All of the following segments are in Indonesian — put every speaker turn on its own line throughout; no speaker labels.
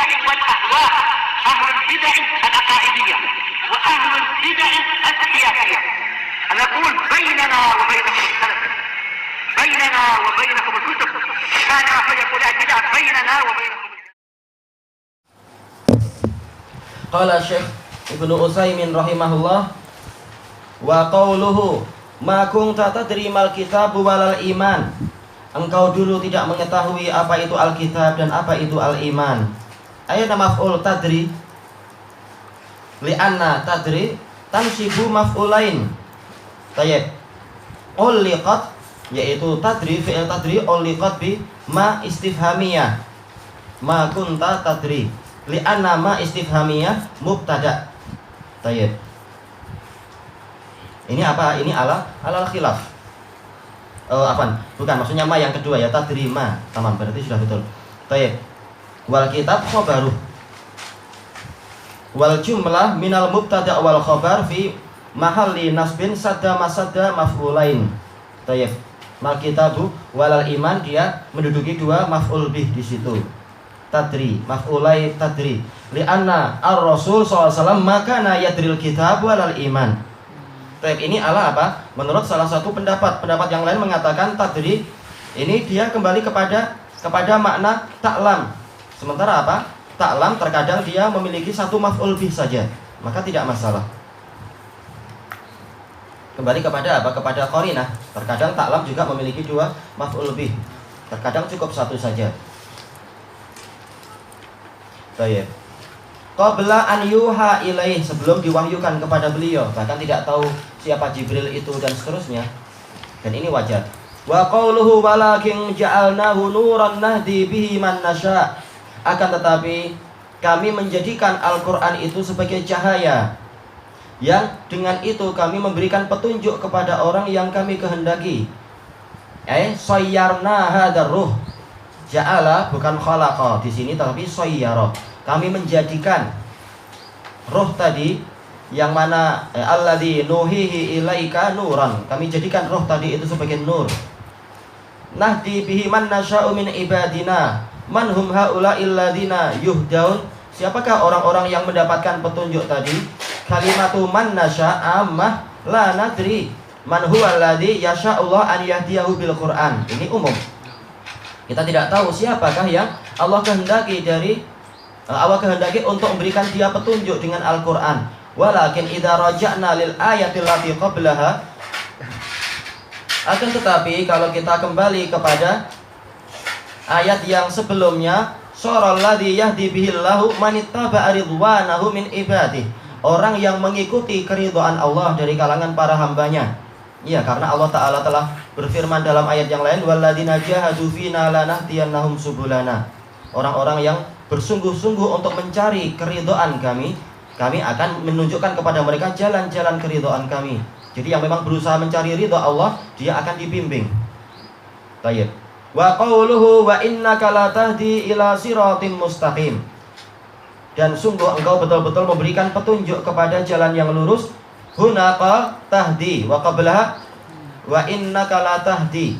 البدع والأهواء، أهل البدع العقائدية وأهل البدع السياسية. نقول بيننا وبينكم السلف، بيننا وبينكم الكتب، كان فيقول البدع بيننا وبينكم.
Qala Syekh Ibnu Utsaimin rahimahullah, wa qauluhu ma kunta tadri mal kitab walal iman. Engkau dulu tidak mengetahui apa itu Alkitab dan apa itu al-iman. Ayat maf'ul tadri, li'anna tadri tansibu maf'ulain. Tayyib. Uliqat, yaitu tadri, fi'il tadri uliqat bi ma istifhamiyah. Ma kunta tadri, li'anna ma istifhamiyah mubtada. Tayyib. Ini apa? Ini ala khilaf. Bukan, maksudnya ma yang kedua ya, tadri ma. Tamam, berarti sudah betul. Tayyib. Wal kitab khabaruh. Wal jumlah minal mubtada wal khabar fi mahalli nasbin sadda masadda maf'ulain. Tayyib. Mal kitabu walal iman, dia menduduki dua maf'ul bih di situ. Tadri, maf'ulai tadri. Li'anna ar-rasul SAW makana yadril kitab walal iman. Ini ala apa? Menurut salah satu pendapat yang lain mengatakan tadri ini dia kembali kepada makna ta'lam. Sementara apa? Ta'lam terkadang dia memiliki satu maf'ul bih saja, maka tidak masalah. Kembali kepada apa? Kepada qarinah. Terkadang ta'lam juga memiliki dua maf'ul bih. Terkadang cukup satu saja. Baik. Qabla an yuha ilaih, sebelum diwahyukan kepada beliau, bahkan tidak tahu siapa Jibril itu dan seterusnya. Dan ini wajar. Wa qauluhu walakin ja'alnahu nuran nahdi bihi man nasya. Akan tetapi kami menjadikan Al-Qur'an itu sebagai cahaya yang dengan itu kami memberikan petunjuk kepada orang yang kami kehendaki. Sayyarna hadar ruh. Ja'ala bukan khalaqa di sini, tapi sayyara. Kami menjadikan roh tadi yang mana alladzi nuhihi ilaika nuran. Kami jadikan roh tadi itu sebagai nur. Nahdi bihi man nasya'u min ibadina. Man hum haula'il ladzina yuhdaun. Siapakah orang-orang yang mendapatkan petunjuk tadi? Kalimatu man nasya'a ammah la nadri man huwa alladzi yasha'ullah an yahdiyahu bil Qur'an. Ini umum. Kita tidak tahu siapakah yang Allah kehendaki untuk memberikan dia petunjuk dengan Al-Qur'an. Walakin idza raja'na lil ayatil lati qablaha, akan tetapi kalau kita kembali kepada ayat yang sebelumnya, sural ladzi yahdi bihillahu man ittaba'a ridwanahu min ibadihi, orang yang mengikuti keridhaan Allah dari kalangan para hambanya. Ya, karena Allah Ta'ala telah berfirman dalam ayat yang lain, walladzina jahadu fina lanahdiyannahum subulana. Orang-orang yang bersungguh-sungguh untuk mencari keridhaan kami akan menunjukkan kepada mereka jalan-jalan keridhaan kami. Jadi yang memang berusaha mencari ridha Allah, dia akan dibimbing. Baik. Wa qauluhu wa innaka la tahdi ila siratim mustaqim. Dan sungguh engkau betul-betul memberikan petunjuk kepada jalan yang lurus. Hunaka tahdi wa qablaha wa innaka la tahdi.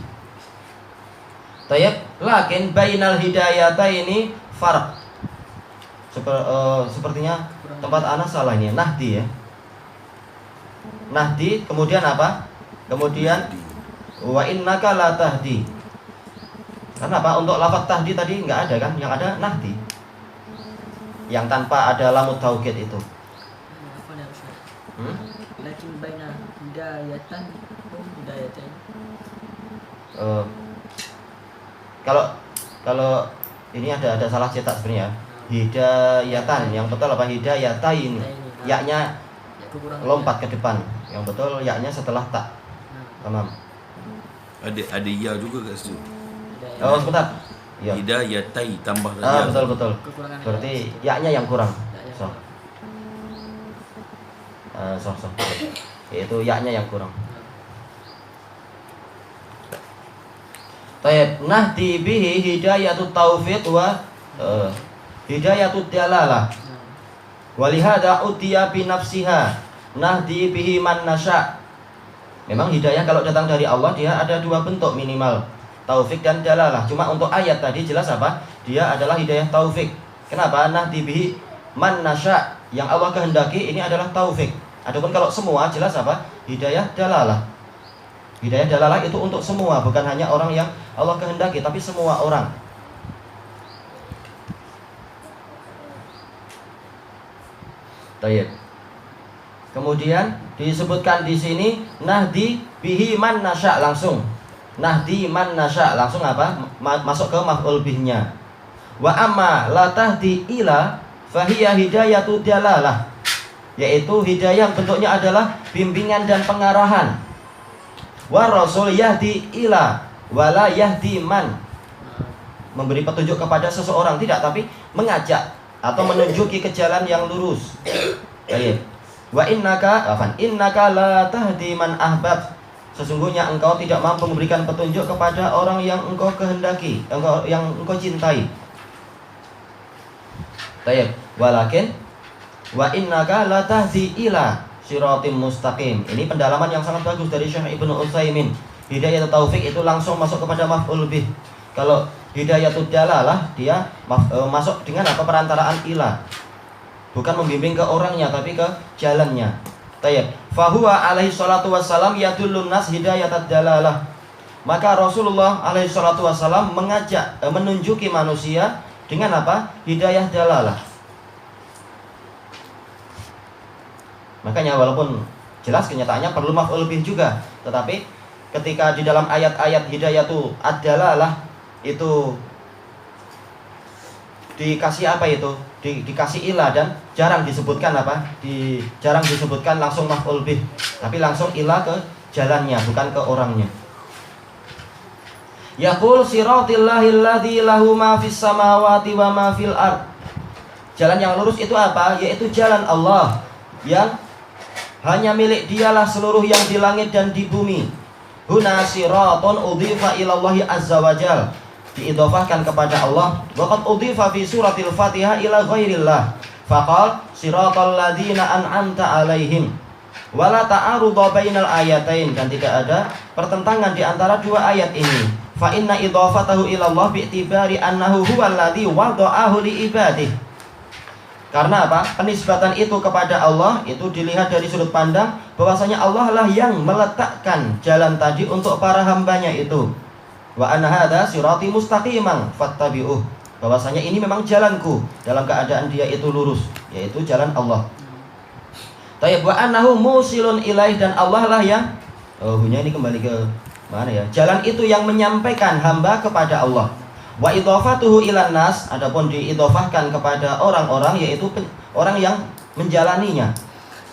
Tayyib, lakin bainal hidayataini farq. Sepertinya tempat anak salah ini, nahdi ya. Nahdi, kemudian apa? Kemudian wa innaka la tahdi. Karena apa? Untuk lafaz tahdi tadi enggak ada kan? Yang ada nahdi. Yang tanpa ada lamut taukid itu.
Lakin baina hidayatan hidayatain.
Kalau ini ada salah cetak sebenarnya. Hidayatan, yang betul apa? Hidayatain. Ya-nya lompat ke depan. Yang betul ya-nya setelah tak. Tamam.
Ada ya juga kat situ.
Oh, sebentar. Ya.
Hidayatai tambah ya.
Betul. Berarti ya-nya yang kurang. So. Yaitu ya-nya yang kurang. Tayyib, nahdi bihi hidayatut taufiq wa hidayatud dalalah. Walihada utiya bi nafsiha nahdi bihi man nasya. Memang hidayah kalau datang dari Allah dia ada dua bentuk minimal, taufik dan dalalah. Cuma untuk ayat tadi jelas apa? Dia adalah hidayah taufik. Kenapa? Nahdi bihi man nasya, yang Allah kehendaki ini adalah taufik. Adapun kalau semua jelas apa? Hidayah dalalah. Hidayah dalalah itu untuk semua, bukan hanya orang yang Allah kehendaki, tapi semua orang. Baik. Kemudian disebutkan di sini nahdi bihi man nasya, langsung nahdi man nasya, langsung apa? Masuk ke maf'ul bihnya. Wa amma la tahdi ila fahiya hidayatu dalalah, yaitu hidayah bentuknya adalah bimbingan dan pengarahan. Wa rasul yahdi ila wala yahdi man, memberi petunjuk kepada seseorang, tidak, tapi mengajak atau menunjuki ke jalan yang lurus. Baik. Wa innaka la tahdi man ahbab, sesungguhnya engkau tidak mampu memberikan petunjuk kepada orang yang engkau kehendaki, yang engkau cintai. Baik. Walakin wa innaka la tahdi ila siratim mustaqim. Ini pendalaman yang sangat bagus dari Syekh Ibnu Utsaimin. Hidayah taufik itu langsung masuk kepada maf'ul bih. Kalau hidayatud dalalah dia masuk dengan apa? Perantaraan ila. Bukan membimbing ke orangnya, tapi ke jalannya. Tayyib. Fahuwa alaihi salatu wassalam yadullun nas hidayatad dalalah. Maka Rasulullah alaihi salatu wassalam mengajak, menunjuki manusia dengan apa? Hidayah dalalah. Makanya walaupun jelas kenyataannya perlu maf'ul bih juga, tetapi ketika di dalam ayat-ayat hidayatu ad-dalalah itu dikasih apa itu? Dikasih ilah, dan jarang disebutkan apa? Jarang disebutkan langsung maf'ul bih, tapi langsung ilah ke jalannya, bukan ke orangnya. Yaqul siratil ladzi lahu ma fis samawati wa ma fil ard. Jalan yang lurus itu apa? Yaitu jalan Allah yang hanya milik Dialah seluruh yang di langit dan di bumi. Huna siratun udhifa ila Allah azza wajal, diidhafahkan kepada Allah. Waqad udhifa fi suratil Fatihah ila ghairillah. Faqal siratal ladzina an'amta alaihim. Wala ta'arudha bainal ayatain, dan tidak ada pertentangan di antara dua ayat ini. Fa inna idhafatahu ila Allah bi'tibari annahu huwal ladzi wada'ahu li ibadihi. Karena apa? Penisbatan itu kepada Allah itu dilihat dari sudut pandang bahwasanya Allah lah yang meletakkan jalan tadi untuk para hambanya itu. Wa anna hadza sirati mustaqiman fattabi'uh, bahwasanya ini memang jalanku dalam keadaan dia itu lurus, yaitu jalan Allah. Tayyib. Wa annahu musilun ilaih, dan Allah lah yang ini kembali ke mana ya? Jalan itu yang menyampaikan hamba kepada Allah. Wa idhafatuhu ilan nas, adapun diidhafahkan kepada orang-orang, yaitu orang yang menjalaninya.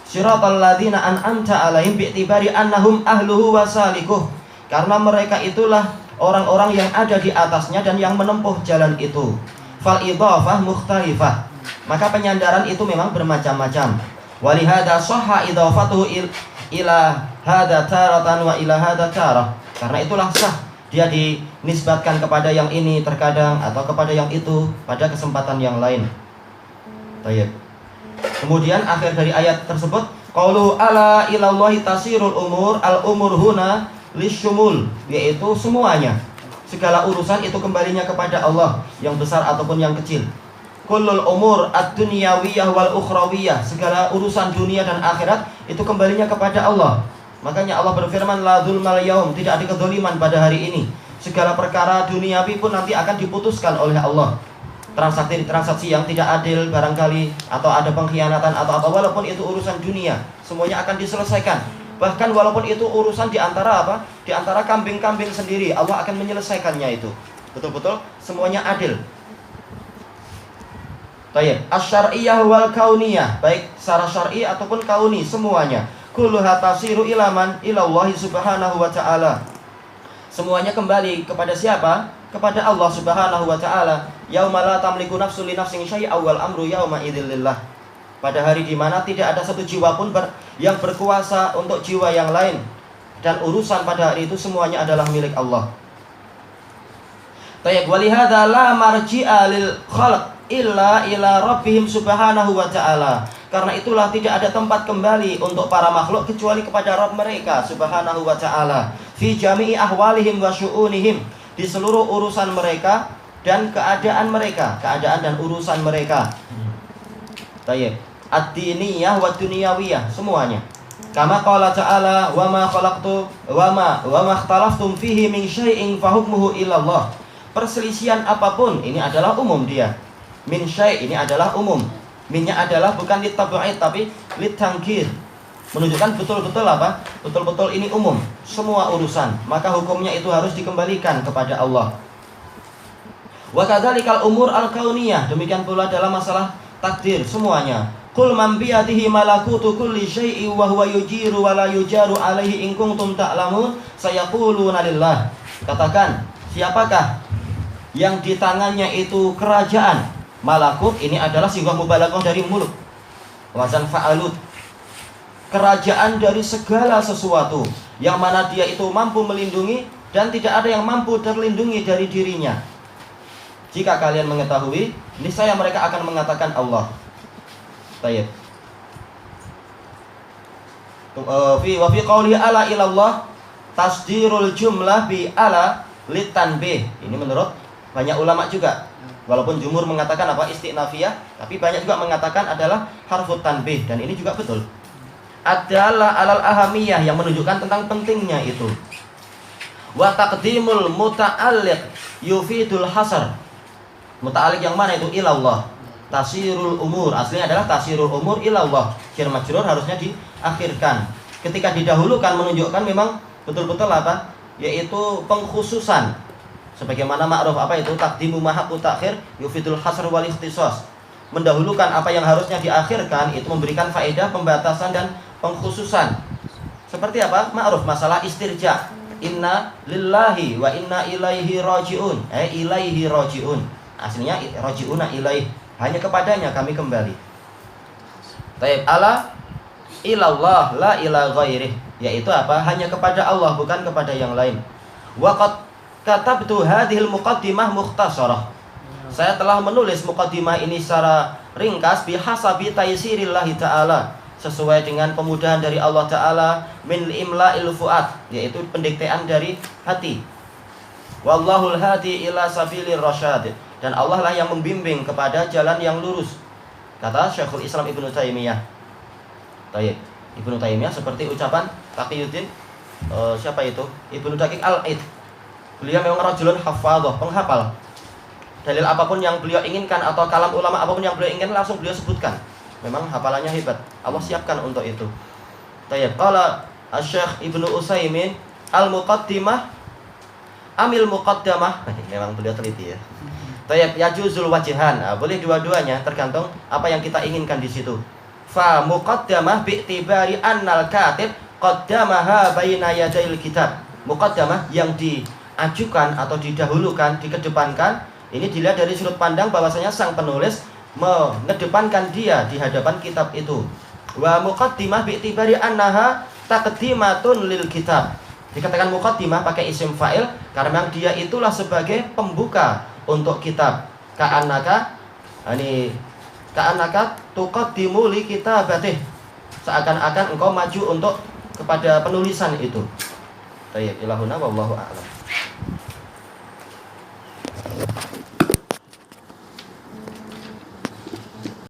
Siratal ladzina an'amta alaihim bi'tibari annahum ahluhu wa salikuh, karena mereka itulah orang-orang yang ada di atasnya dan yang menempuh jalan itu. Fal idhafah mukhtalifah, maka penyandaran itu memang bermacam-macam. Walihada sahha idhafatuhu ila hadza taratan wa ila hadza tarah, karena itulah sah dia dinisbatkan kepada yang ini terkadang atau kepada yang itu pada kesempatan yang lain. Baik. Kemudian akhir dari ayat tersebut, qaulu ala ilallahi tasirul umur, al umur huna lisyumul, yaitu semuanya, segala urusan itu kembalinya kepada Allah, yang besar ataupun yang kecil. Kullul umur ad-dunyawiyah wal ukhrawiyah, segala urusan dunia dan akhirat itu kembalinya kepada Allah. Makanya Allah berfirman, la dzulmal yaum, tidak ada kedzaliman pada hari ini. Segala perkara duniawi pun nanti akan diputuskan oleh Allah. Transaksi yang tidak adil barangkali, atau ada pengkhianatan atau apa, walaupun itu urusan dunia, semuanya akan diselesaikan. Bahkan walaupun itu urusan di antara apa? Di antara kambing-kambing sendiri, Allah akan menyelesaikannya itu. Betul-betul semuanya adil. Baik, asy-syar'iyyah wal kauniyah, baik secara syar'i ataupun kauni, semuanya. Kulluha tasiru ilaman ilallahi subhanahu wa ta'ala. Semuanya kembali kepada siapa? Kepada Allah subhanahu wa ta'ala. Yauma la tamliku nafsun li nafsin syai'a wal amru yauma idzil lillah. Pada hari di mana tidak ada satu jiwa pun yang berkuasa untuk jiwa yang lain, dan urusan pada hari itu semuanya adalah milik Allah. Tayyib. Walihada la marji'a lil khalq illa ila rabbihim subhanahu wa ta'ala. Karena itulah tidak ada tempat kembali untuk para makhluk kecuali kepada Rabb mereka subhanahu wa ta'ala. Fi jami'i ahwalihim wa syu'unihim, di seluruh urusan mereka dan keadaan mereka, keadaan dan urusan mereka. Tayyib. Ad-diniyah wa dunyawiyah, semuanya. Kama qala ta'ala wa ma khalaqtu wa ma ikhtalaftum fihi min syai'in fa hukmuhu ila Allah. Perselisihan apapun ini adalah umum dia. Min syai' ini adalah umum. Minnya adalah bukan litab'id tapi litangkir. Menunjukkan betul-betul apa? Betul-betul ini umum, semua urusan. Maka hukumnya itu harus dikembalikan kepada Allah. Wa kadzalikal umur al-kauniyah, demikian pula dalam masalah takdir semuanya. Qul man biyadihi malakutu kulli syai'in wa huwa yujiru wa la yujaru alaihi in kuntum ta'lamun sayaquluna lillah. Katakan, siapakah yang di tangannya itu kerajaan? Malakut ini adalah sighah mubalaghah dari muluk. Wazan fa'alut. Kerajaan dari segala sesuatu yang mana dia itu mampu melindungi dan tidak ada yang mampu terlindungi dari dirinya. Jika kalian mengetahui, niscaya mereka akan mengatakan Allah. Baik. Wa fi qouli ala ilallah tasdirul jumlah bi ala litanbih. Ini menurut banyak ulama juga. Walaupun jumhur mengatakan apa istinafiyah, tapi banyak juga mengatakan adalah harfut tanbih dan ini juga betul. Adalah alal ahamiyah yang menunjukkan tentang pentingnya itu. Wa taqdimul muta'alliq yufidul hasar. Muta'alliq yang mana itu ilallah. Tasirul umur, aslinya adalah tasirul umur ilallah. Jar majrur harusnya diakhirkan. Ketika didahulukan menunjukkan memang betul-betul apa? Yaitu pengkhususan. Sebagaimana ma'ruf apa itu? Taqdimu ma haqqu ta'khir yufidul hasr wal ikhtisas. Mendahulukan apa yang harusnya diakhirkan itu memberikan faedah pembatasan dan pengkhususan. Seperti apa? Ma'ruf masalah istirja. Inna lillahi wa inna ilaihi raji'un. Ilaihi raji'un. Aslinya raji'una ilaihi. Hanya kepadanya kami kembali. Taib ala ilallah la ila ghairih, yaitu apa? Hanya kepada Allah, bukan kepada yang lain. Wa qad katabtu hadhil muqaddimah mukhtasarah. Saya telah menulis muqaddimah ini secara ringkas bihasabi taysirillahi ta'ala, sesuai dengan kemudahan dari Allah Ta'ala, min imla'il fuad, yaitu pendiktean dari hati. Wallahul hadi ila sabilir rasyad, dan Allah lah yang membimbing kepada jalan yang lurus. Kata Syekhul Islam Ibnu Taimiyah. Tayyib. Ibnu Taimiyah seperti ucapan Taqiyuddin siapa itu? Ibnu Daqiq Al-Aid. Beliau memang rajulun hafadhah, penghafal. Dalil apapun yang beliau inginkan atau kalam ulama apapun yang beliau inginkan langsung beliau sebutkan. Memang hafalannya hebat. Allah siapkan untuk itu. Tayyib. Qala Asy-Syaikh Ibnu Utsaimin al-muqaddimah amil muqaddamah. Memang beliau teliti ya. Tayyib yajuzul wajhan. Boleh dua-duanya tergantung apa yang kita inginkan di situ. Fa muqaddamah bi'tibari annal katib qaddamaha baina yadail kitab. Muqaddamah yang diajukan atau didahulukan, dikedepankan, ini dilihat dari sudut pandang bahwasanya sang penulis mengedepankan dia di hadapan kitab itu. Wa muqaddimah bi'tibari annaha taqdimatun lil kitab. Dikatakan muqaddimah pakai isim fa'il karena memang dia itulah sebagai pembuka untuk kitab. Ka'annaka tuqaddimu li kitabatih. Seakan-akan engkau maju untuk kepada penulisan itu. Baik, ilahuna wallahu a'lam.